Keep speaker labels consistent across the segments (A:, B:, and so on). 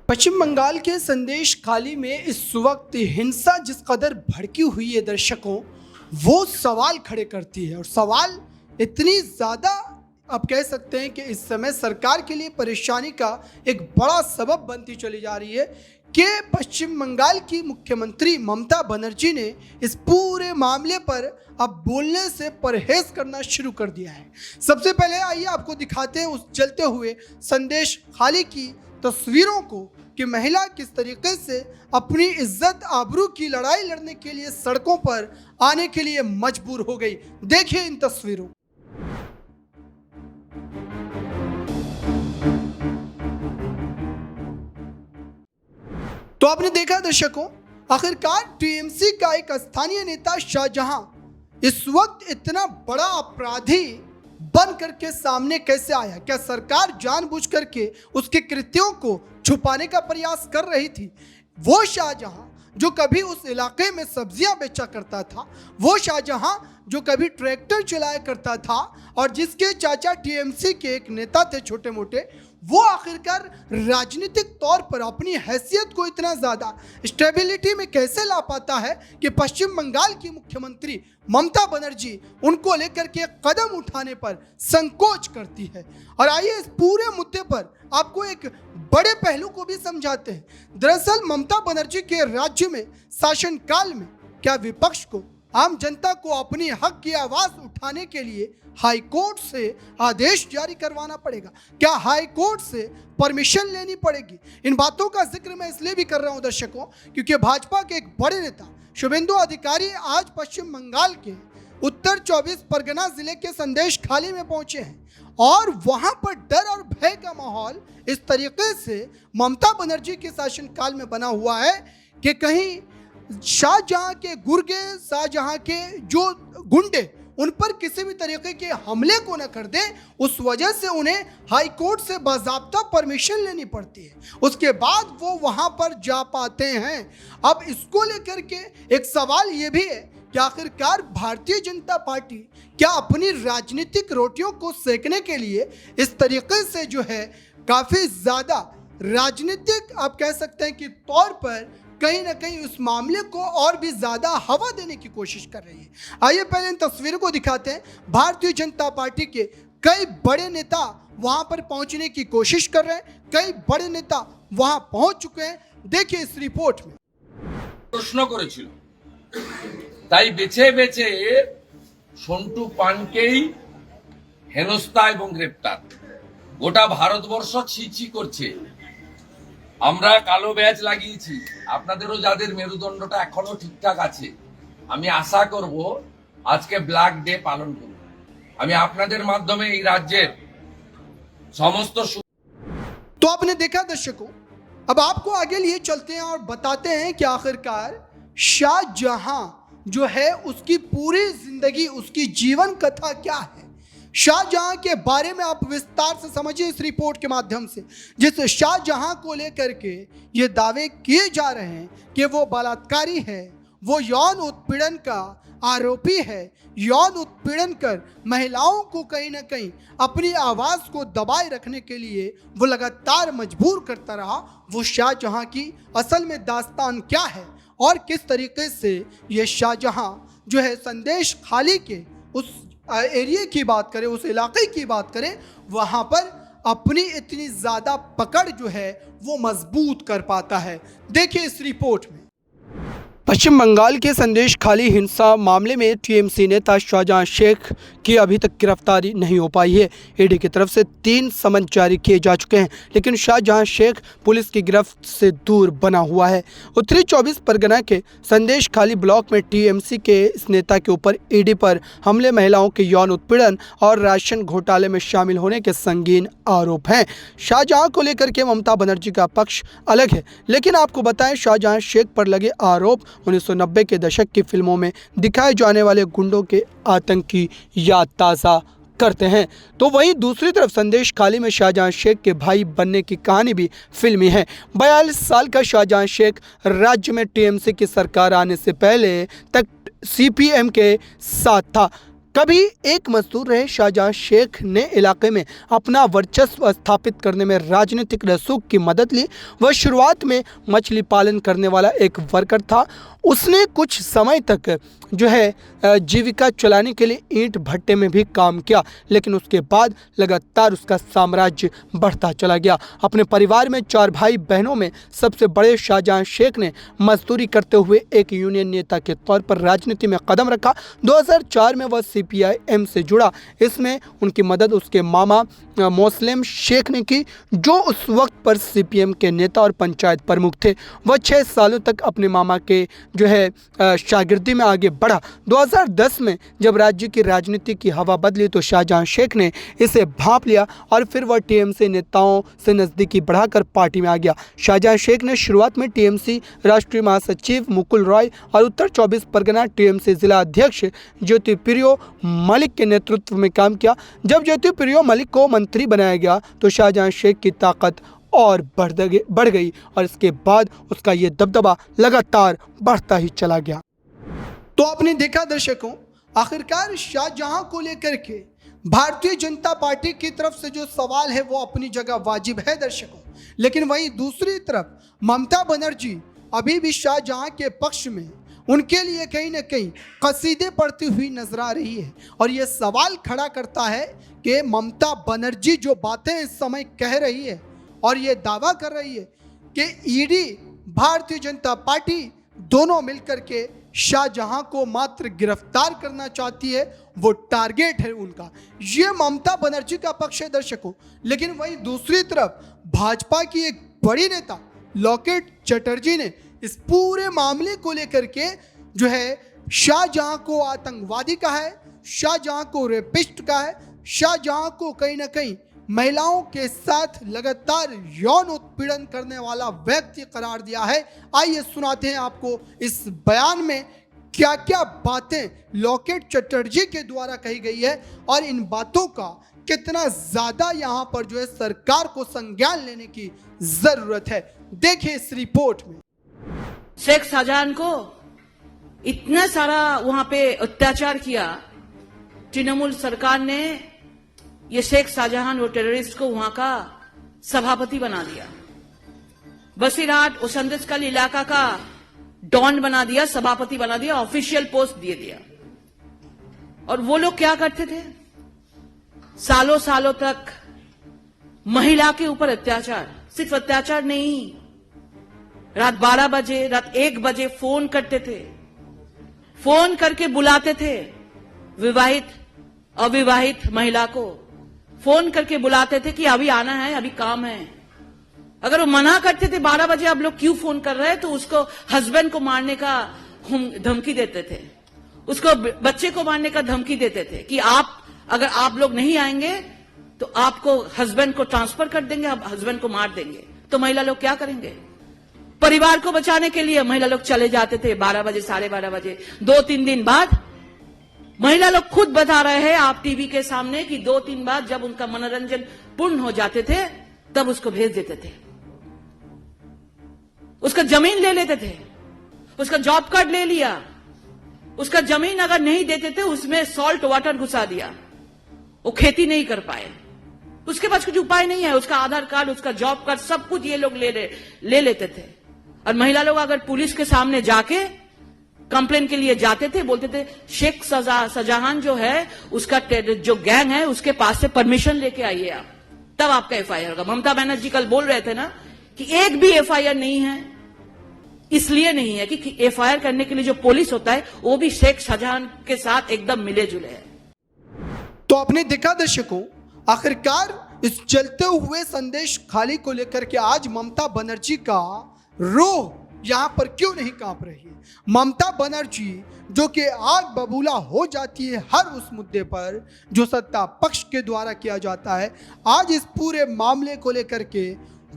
A: पश्चिम बंगाल के संदेश खाली में इस वक्त हिंसा जिस कदर भड़की हुई है दर्शकों, वो सवाल खड़े करती है। और सवाल इतनी ज़्यादा आप कह सकते हैं कि इस समय सरकार के लिए परेशानी का एक बड़ा सबब बनती चली जा रही है कि पश्चिम बंगाल की मुख्यमंत्री ममता बनर्जी ने इस पूरे मामले पर अब बोलने से परहेज करना शुरू कर दिया है। सबसे पहले आइए आपको दिखाते हैं उस चलते हुए संदेश खाली की तस्वीरों को कि महिला किस तरीके से अपनी इज्जत आबरू की लड़ाई लड़ने के लिए सड़कों पर आने के लिए मजबूर हो गई। देखिए इन तस्वीरों। तो आपने देखा दर्शकों, आखिरकार टीएमसी का एक स्थानीय नेता शाहजहां इस वक्त इतना बड़ा अपराधी बन करके सामने कैसे आया? क्या सरकार जानबूझ करके उसके कृत्यों को छुपाने का प्रयास कर रही थी? वो शाहजहां जो कभी उस इलाके में सब्जियां बेचा करता था, वो शाहजहां जो कभी ट्रैक्टर चलाया करता था और जिसके चाचा टीएमसी के एक नेता थे छोटे मोटे, वो आखिरकार राजनीतिक तौर पर अपनी हैसियत को इतना ज़्यादा स्टेबिलिटी में कैसे ला पाता है कि पश्चिम बंगाल की मुख्यमंत्री ममता बनर्जी उनको लेकर के कदम उठाने पर संकोच करती है। और आइए इस पूरे मुद्दे पर आपको एक बड़े पहलू को भी समझाते हैं। दरअसल ममता बनर्जी के राज्य में शासनकाल में क्या विपक्ष को, आम जनता को अपनी हक की आवाज़ उठाने के लिए हाई कोर्ट से आदेश जारी करवाना पड़ेगा? क्या हाई कोर्ट से परमिशन लेनी पड़ेगी? इन बातों का जिक्र मैं इसलिए भी कर रहा हूं दर्शकों क्योंकि भाजपा के एक बड़े नेता शुभेंदु अधिकारी आज पश्चिम बंगाल के उत्तर 24 परगना जिले के संदेश खाली में पहुंचे हैं और वहां पर डर और भय का माहौल इस तरीके से ममता बनर्जी के शासनकाल में बना हुआ है कि कहीं शाहजहां के गुर्गे, शाहजहां के जो गुंडे उन पर किसी भी तरीके के हमले को न कर दे, उस वजह से उन्हें हाई कोर्ट से बाज़ाब्ता परमिशन लेनी पड़ती है, उसके बाद वो वहां पर जा पाते हैं। अब इसको लेकर के एक सवाल ये भी है कि आखिरकार भारतीय जनता पार्टी क्या अपनी राजनीतिक रोटियों को सेकने के लिए इस तरीके से जो है काफ़ी ज़्यादा राजनीतिक आप कह सकते हैं कि तौर पर कहीं ना कहीं उस मामले को और भी ज्यादा हवा देने की कोशिश कर रही है? आइए पहले इन तस्वीरों को दिखाते हैं। भारतीय जनता पार्टी के कई बड़े नेता वहां पर पहुंचने की कोशिश कर रहे हैं, कई बड़े नेता वहां पहुंच चुके हैं। देखिए इस रिपोर्ट में।
B: প্রশ্ন করেছিল, তাই বেছে বেছে সন্টু পানকেই হেনস্থা এবং গ্রেপ্তার। গোটা ভারতবর্ষ ছিছি করছে। আমরা কালো ব্যাজ লাগিয়েছি, আপনাদেরও যাদের মেরুদণ্ডটা এখনো ঠিকঠাক আছে, আমি আশা করব আজকে ব্ল্যাক ডে পালন করব। আমি আপনাদের মাধ্যমে এই রাজ্যের সমস্ত।
A: तो आपने देखा दर्शकों, अब आपको आगे लिए चलते हैं और बताते हैं कि आखिरकार शाहजहां जो है उसकी पूरी जिंदगी, उसकी जीवन कथा क्या है। शाहजहां के बारे में आप विस्तार से समझिए इस रिपोर्ट के माध्यम से, जिस शाहजहां को लेकर के ये दावे किए जा रहे हैं कि वो बलात्कारी है, वो यौन उत्पीड़न का आरोपी है, यौन उत्पीड़न कर महिलाओं को कहीं ना कहीं अपनी आवाज़ को दबाए रखने के लिए वो लगातार मजबूर करता रहा। वो शाहजहां की असल में दास्तान क्या है और किस तरीके से ये शाहजहां जो है संदेश खाली के उस एरिया की बात करें, उस इलाके की बात करें, वहाँ पर अपनी इतनी ज़्यादा पकड़ जो है वो मजबूत कर पाता है। देखिए इस रिपोर्ट में। पश्चिम बंगाल के संदेश खाली हिंसा मामले में टीएमसी नेता शाहजहां शेख की अभी तक गिरफ्तारी नहीं हो पाई है। ईडी की तरफ से 3 समन जारी किए जा चुके हैं, लेकिन शाहजहां शेख पुलिस की गिरफ्त से दूर बना हुआ है। उत्तरी 24 परगना के संदेश खाली ब्लॉक में टीएमसी के इस नेता के ऊपर ईडी पर हमले, महिलाओं के यौन उत्पीड़न और राशन घोटाले में शामिल होने के संगीन आरोप हैं। शाहजहां को लेकर के ममता बनर्जी का पक्ष अलग है, लेकिन आपको बताएं शाहजहां शेख पर लगे आरोप 1990 के दशक की फिल्मों में दिखाए जाने वाले गुंडों के आतंक की याद ताज़ा करते हैं। तो वहीं दूसरी तरफ संदेश खाली में शाहजहां शेख के भाई बनने की कहानी भी फिल्मी है। 42 साल का शाहजहां शेख राज्य में टीएमसी की सरकार आने से पहले तक सीपीएम के साथ था। कभी एक मजदूर रहे शाहजहां शेख ने इलाके में अपना वर्चस्व स्थापित करने में राजनीतिक रसूख की मदद ली। वह शुरुआत में मछली पालन करने वाला एक वर्कर था। उसने कुछ समय तक जो है जीविका चलाने के लिए ईंट भट्टे में भी काम किया, लेकिन उसके बाद लगातार उसका साम्राज्य बढ़ता चला गया। अपने परिवार में 4 भाई बहनों में सबसे बड़े शाहजहां शेख ने मजदूरी करते हुए एक यूनियन नेता के तौर पर राजनीति में कदम रखा। 2004 में वह CPIM से जुड़ा। इसमें उनकी मदद उसके मामा मोस्लेम शेख ने की, जो उस वक्त पर CPM के नेता और पंचायत प्रमुख थे। वह 6 सालों तक अपने मामा के जो है शागिर्दी में आगे बढ़ा। 2010 में जब राज्य की राजनीति की हवा बदली तो शाहजहां शेख ने इसे भांप लिया और फिर वह TMC नेताओं से नज़दीकी बढ़ाकर पार्टी में आ गया। शाहजहां शेख ने शुरुआत में TMC राष्ट्रीय महासचिव मुकुल रॉय और उत्तर 24 परगना TMC जिला अध्यक्ष ज्योतिप्रियो मलिक के नेतृत्व में काम किया। जब ज्योतिप्रियो मलिक को मंत्री बनाया गया तो शाहजहां शेख की ताकत और बढ़ गई और इसके बाद उसका ये दबदबा लगातार बढ़ता ही चला गया। तो आपने देखा दर्शकों, आखिरकार शाहजहां को लेकर के भारतीय जनता पार्टी की तरफ से जो सवाल है वो अपनी जगह वाजिब है दर्शकों, लेकिन वहीं दूसरी तरफ ममता बनर्जी अभी भी शाहजहां के पक्ष में उनके लिए कहीं ना कहीं कसीदे पढ़ती हुई नजर आ रही है। और ये सवाल खड़ा करता है कि ममता बनर्जी जो बातें इस समय कह रही है और ये दावा कर रही है कि ईडी, भारतीय जनता पार्टी दोनों मिलकर के शाहजहां को मात्र गिरफ्तार करना चाहती है, वो टारगेट है उनका। ये ममता बनर्जी का पक्ष है दर्शकों। लेकिन वहीं दूसरी तरफ भाजपा की एक बड़ी नेता लॉकेट चटर्जी ने इस पूरे मामले को लेकर के जो है शाहजहां को आतंकवादी कहा है, शाहजहां को रेपिस्ट कहा है, शाहजहां को कहीं ना कहीं महिलाओं के साथ लगातार यौन उत्पीड़न करने वाला व्यक्ति करार दिया है। आइए सुनाते हैं आपको इस बयान में क्या क्या बातें लॉकेट चटर्जी के द्वारा कही गई है और इन बातों का कितना ज्यादा यहां पर जो है सरकार को संज्ञान लेने की जरूरत है। देखिए इस रिपोर्ट में।
C: शेख शाहजहां को इतना सारा वहां पे अत्याचार किया, तृणमूल सरकार ने ये शेख शाहजहां और टेररिस्ट को वहां का सभापति बना दिया। बसीरहाट और संदेशकल इलाका का डॉन बना दिया, सभापति बना दिया, ऑफिशियल पोस्ट दे दिया। और वो लोग क्या करते थे? सालों सालों तक महिला के ऊपर अत्याचार, सिर्फ अत्याचार नहीं, रात 12 बजे, रात 1 बजे फोन करते थे, फोन करके बुलाते थे विवाहित अविवाहित महिला को, फोन करके बुलाते थे कि अभी आना है, अभी काम है। अगर वो मना करते थे 12 बजे आप लोग क्यों फोन कर रहे हैं, तो उसको हस्बैंड को मारने का धमकी देते थे, उसको बच्चे को मारने का धमकी देते थे कि अगर आप लोग नहीं आएंगे तो आपको हस्बैंड को ट्रांसफर कर देंगे, आप हस्बैंड को मार देंगे। तो महिला लोग क्या करेंगे? परिवार को बचाने के लिए महिला लोग चले जाते थे 12 बजे, 12:30 बजे। 2-3 दिन बाद महिला लोग खुद बता रहे हैं आप टीवी के सामने कि 2-3 बाद जब उनका मनोरंजन पूर्ण हो जाते थे तब उसको भेज देते थे, उसका जमीन ले लेते थे, उसका जॉब कार्ड ले लिया, उसका जमीन अगर नहीं देते थे उसमें सॉल्ट वाटर घुसा दिया, वो खेती नहीं कर पाए, उसके पास कुछ उपाय नहीं है, उसका आधार कार्ड, उसका जॉब कार्ड, सब कुछ ये लोग ले लेते थे। और महिला लोग अगर पुलिस के सामने जाके कंप्लेन के लिए जाते थे, बोलते थे शेख शाहजहां जो है उसका जो गैंग है उसके पास से परमिशन लेके आइए आप, तब आपका FIR होगा। ममता बनर्जी कल बोल रहे थे ना कि एक भी FIR नहीं है, इसलिए नहीं है कि FIR करने के लिए जो पुलिस होता है वो भी शेख शाहजहां के साथ एकदम मिले जुले है।
A: तो आपने देखा दर्शकों, आखिरकार इस चलते हुए संदेश खाली को लेकर के आज ममता बनर्जी का रूह यहां पर क्यों नहीं कांप रही है। ममता बनर्जी जो कि आग बबूला हो जाती है हर उस मुद्दे पर जो सत्ता पक्ष के द्वारा किया जाता है, आज इस पूरे मामले को लेकर के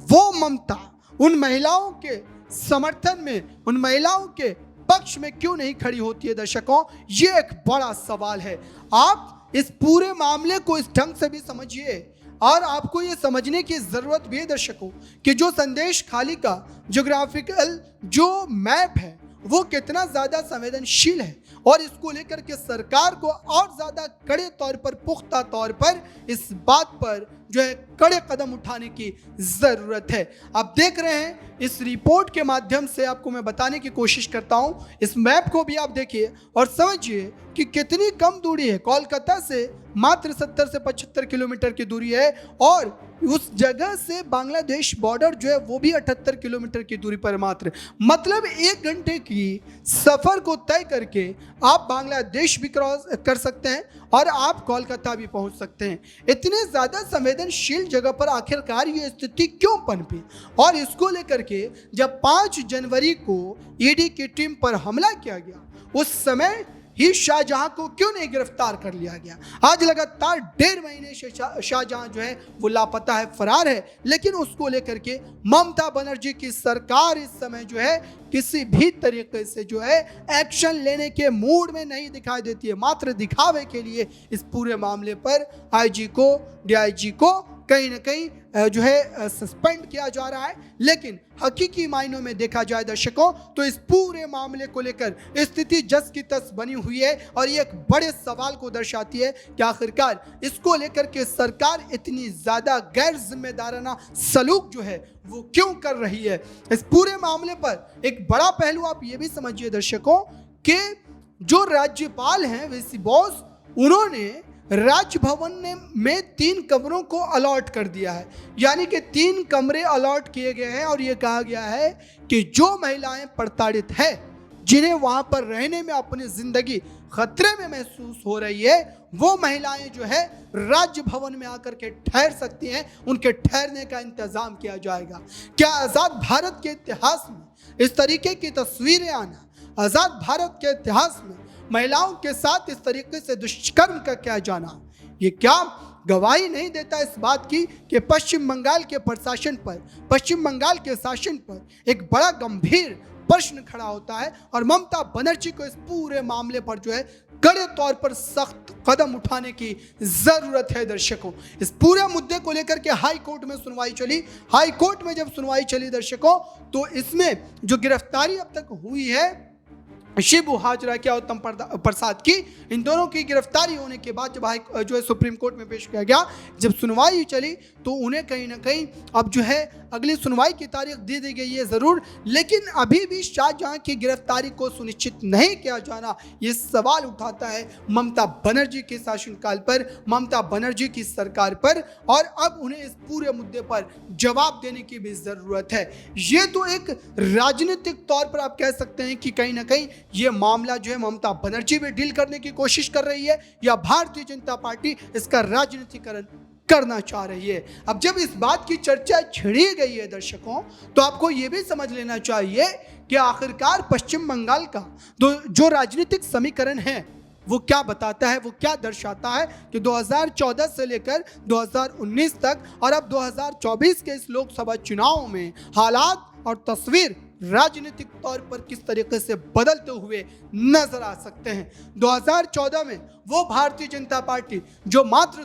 A: वो ममता उन महिलाओं के समर्थन में, उन महिलाओं के पक्ष में क्यों नहीं खड़ी होती है। दर्शकों, ये एक बड़ा सवाल है। आप इस पूरे मामले को इस ढंग से भी समझिए और आपको ये समझने की ज़रूरत भी है दर्शकों कि जो संदेश खाली का ज्योग्राफिकल जो मैप है वो कितना ज़्यादा संवेदनशील है और इसको लेकर के सरकार को और ज़्यादा कड़े तौर पर, पुख्ता तौर पर इस बात पर जो है कड़े कदम उठाने की ज़रूरत है। आप देख रहे हैं इस रिपोर्ट के माध्यम से आपको मैं बताने की कोशिश करता हूं। इस मैप को भी आप देखिए और समझिए कि कितनी कम दूरी है। कोलकाता से मात्र 70 से 75 किलोमीटर की दूरी है और उस जगह से बांग्लादेश बॉर्डर जो है वो भी 78 किलोमीटर की दूरी पर मात्र, मतलब 1 घंटे की सफ़र को तय करके आप बांग्लादेश भी क्रॉस कर सकते हैं और आप कोलकाता भी पहुंच सकते हैं। इतने ज़्यादा संवेदनशील जगह पर आखिरकार ये स्थिति क्यों पनपी, और इसको लेकर के जब 5 जनवरी को ईडी की टीम पर हमला किया गया उस समय ही शाहजहां को क्यों नहीं गिरफ्तार कर लिया गया। आज लगातार 1.5 महीने से शाहजहां जो है वो लापता है, फरार है, लेकिन उसको लेकर के ममता बनर्जी की सरकार इस समय जो है किसी भी तरीके से जो है एक्शन लेने के मूड में नहीं दिखाई देती है। मात्र दिखावे के लिए इस पूरे मामले पर आईजी को, डीआईजी को कहीं ना कहीं जो है सस्पेंड किया जा रहा है। लेकिन हकीकी मायनों में देखा जाए दर्शकों तो इस पूरे मामले को लेकर स्थिति जस की तस बनी हुई है और ये एक बड़े सवाल को दर्शाती है कि आखिरकार इसको लेकर के सरकार इतनी ज़्यादा गैर जिम्मेदाराना सलूक जो है वो क्यों कर रही है। इस पूरे मामले पर एक बड़ा पहलू आप ये भी समझिए दर्शकों कि जो राज्यपाल हैं वीसी बॉस, उन्होंने राजभवन में 3 कमरों को अलॉट कर दिया है, यानी कि 3 कमरे अलॉट किए गए हैं और ये कहा गया है कि जो महिलाएं प्रताड़ित है, जिन्हें वहां पर रहने में अपनी जिंदगी खतरे में महसूस हो रही है, वो महिलाएं जो है राजभवन में आकर के ठहर सकती हैं। उनके ठहरने का इंतजाम किया जाएगा। क्या आज़ाद भारत के इतिहास में इस तरीके की तस्वीरें आना, आज़ाद भारत के इतिहास में महिलाओं के साथ इस तरीके से दुष्कर्म का क्या जाना, ये क्या गवाही नहीं देता इस बात की कि पश्चिम बंगाल के प्रशासन पर, पश्चिम बंगाल के शासन पर एक बड़ा गंभीर प्रश्न खड़ा होता है और ममता बनर्जी को इस पूरे मामले पर जो है कड़े तौर पर सख्त कदम उठाने की ज़रूरत है। दर्शकों, इस पूरे मुद्दे को लेकर के हाई कोर्ट में सुनवाई चली। हाई कोर्ट में जब सुनवाई चली दर्शकों, तो इसमें जो गिरफ्तारी अब तक हुई है शिबू हाजरा की और उत्तम प्रसाद की, इन दोनों की गिरफ्तारी होने के बाद जब जो है सुप्रीम कोर्ट में पेश किया गया, जब सुनवाई चली तो उन्हें कहीं ना कहीं अब जो है अगली सुनवाई की तारीख दे दी गई है ज़रूर, लेकिन अभी भी शाहजहां की गिरफ्तारी को सुनिश्चित नहीं किया जाना, ये सवाल उठाता है ममता बनर्जी के शासनकाल पर, ममता बनर्जी की सरकार पर, और अब उन्हें इस पूरे मुद्दे पर जवाब देने की भी ज़रूरत है। ये तो एक राजनीतिक तौर पर आप कह सकते हैं कि कहीं ना कहीं ये मामला जो है ममता बनर्जी भी डील करने की कोशिश कर रही है या भारतीय जनता पार्टी इसका राजनीतिकरण करना चाह रही है। अब जब इस बात की चर्चा छिड़ी गई है दर्शकों, तो आपको यह भी समझ लेना चाहिए कि आखिरकार पश्चिम बंगाल का जो राजनीतिक समीकरण है वो क्या बताता है, वो क्या दर्शाता है कि 2014 से लेकर 2019 तक और अब 2024 के इस लोकसभा चुनाव में हालात और तस्वीर राजनीतिक तौर पर किस तरीके से बदलते हुए नजर आ सकते हैं। 2014 में वो भारतीय जनता पार्टी जो मात्र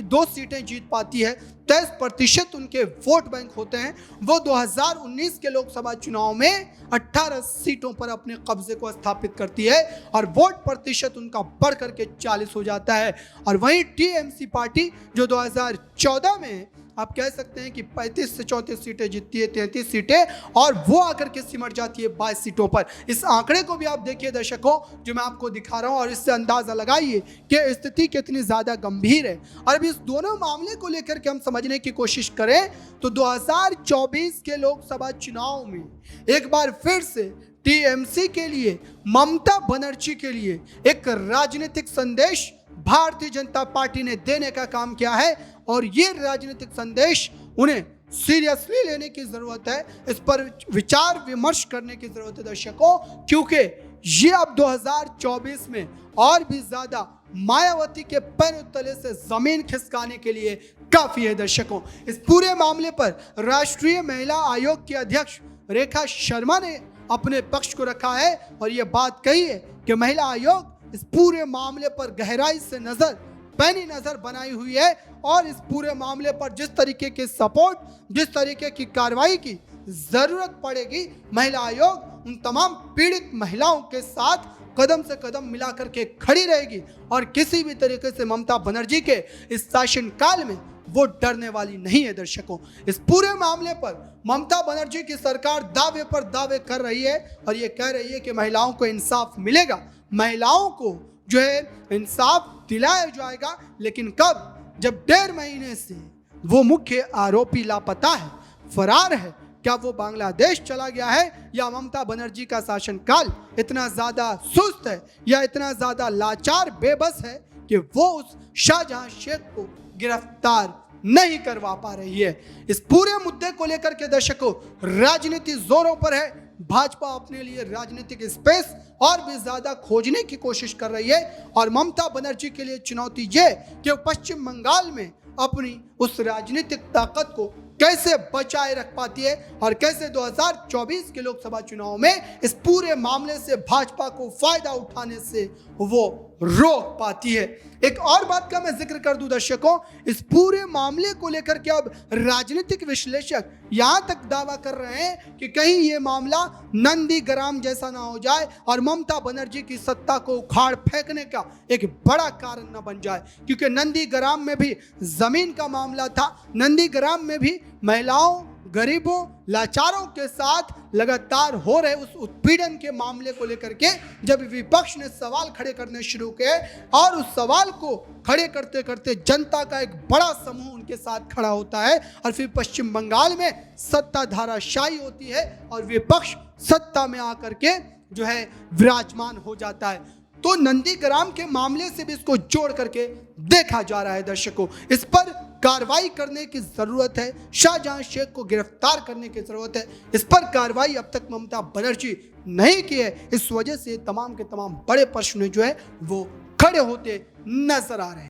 A: 2 सीटें जीत पाती है, 23% उनके वोट बैंक होते हैं, वो 2019 के लोकसभा चुनाव में 18 सीटों पर अपने कब्जे को स्थापित करती है और वोट प्रतिशत उनका बढ़ करके 40 हो जाता है। और वहीं टीएमसी पार्टी जो 2014 में आप कह सकते हैं कि 35 से 34 सीटें जीतती है, 33 सीटें, और वो आकर के सिमट जाती है 22 सीटों पर। इस आंकड़े को भी आप देखिए दर्शकों, जो मैं आपको दिखा रहा हूं, और इससे अंदाजा लगाइए कि स्थिति कितनी ज़्यादा गंभीर है। और अब इस दोनों मामले को लेकर के हम समझने की कोशिश करें तो 2024 के लोकसभा चुनाव में एक बार फिर से टीएमसी के लिए, ममता बनर्जी के लिए एक राजनीतिक संदेश भारतीय जनता पार्टी ने देने का काम किया है और ये राजनीतिक संदेश उन्हें सीरियसली लेने की जरूरत है, इस पर विचार विमर्श करने की जरूरत है दर्शकों, क्योंकि ये अब 2024 में और भी ज्यादा मायावती के पैर तले से जमीन खिसकाने के लिए काफी है दर्शकों। इस पूरे मामले पर राष्ट्रीय महिला आयोग की अध्यक्ष रेखा शर्मा ने अपने पक्ष को रखा है और ये बात कही है कि महिला आयोग इस पूरे मामले पर गहराई से पैनी नजर बनाई हुई है और इस पूरे मामले पर जिस तरीके के सपोर्ट, जिस तरीके की कार्रवाई की जरूरत पड़ेगी, महिला आयोग उन तमाम पीड़ित महिलाओं के साथ कदम से कदम मिला करके खड़ी रहेगी और किसी भी तरीके से ममता बनर्जी के इस शासनकाल में वो डरने वाली नहीं है। दर्शकों, इस पूरे मामले पर ममता बनर्जी की सरकार दावे पर दावे कर रही है और ये कह रही है कि महिलाओं को इंसाफ मिलेगा, महिलाओं को जो है इंसाफ दिलाया जाएगा। लेकिन कब? जब 1.5 महीने से वो मुख्य आरोपी लापता है, फरार है। क्या वो बांग्लादेश चला गया है या ममता बनर्जी का शासनकाल इतना ज्यादा सुस्त है या इतना ज्यादा लाचार बेबस है कि वो उस शाहजहां शेख को गिरफ्तार नहीं करवा पा रही है। इस पूरे मुद्दे को लेकर के दर्शकों राजनीति जोरों पर है। भाजपा अपने लिए राजनीतिक स्पेस और भी ज्यादा खोजने की कोशिश कर रही है और ममता बनर्जी के लिए चुनौती ये कि वो पश्चिम बंगाल में अपनी उस राजनीतिक ताकत को कैसे बचाए रख पाती है और कैसे 2024 के लोकसभा चुनाव में इस पूरे मामले से भाजपा को फायदा उठाने से वो रोक पाती है। एक और बात का मैं जिक्र कर दूं दर्शकों, इस पूरे मामले को लेकर के अब राजनीतिक विश्लेषक यहां तक दावा कर रहे हैं कि कहीं ये मामला नंदीग्राम जैसा ना हो जाए और ममता बनर्जी की सत्ता को उखाड़ फेंकने का एक बड़ा कारण न बन जाए, क्योंकि नंदीग्राम में भी जमीन का मामला था। नंदीग्राम में भी महिलाओं, गरीबों, लाचारों के साथ लगातार हो रहे उस उत्पीड़न के मामले को लेकर के जब विपक्ष ने सवाल खड़े करने शुरू किए और उस सवाल को खड़े करते करते जनता का एक बड़ा समूह उनके साथ खड़ा होता है और फिर पश्चिम बंगाल में सत्ता धाराशाही होती है और विपक्ष सत्ता में आकर के जो है विराजमान हो जाता है। तो नंदीग्राम के मामले से भी इसको जोड़ करके देखा जा रहा है। दर्शकों, इस पर कार्रवाई करने की जरूरत है, शाहजहां शेख को गिरफ्तार करने की जरूरत है। इस पर कार्रवाई अब तक ममता बनर्जी नहीं की है। इस वजह से तमाम के तमाम बड़े प्रश्न जो है वो खड़े होते नजर आ रहे हैं।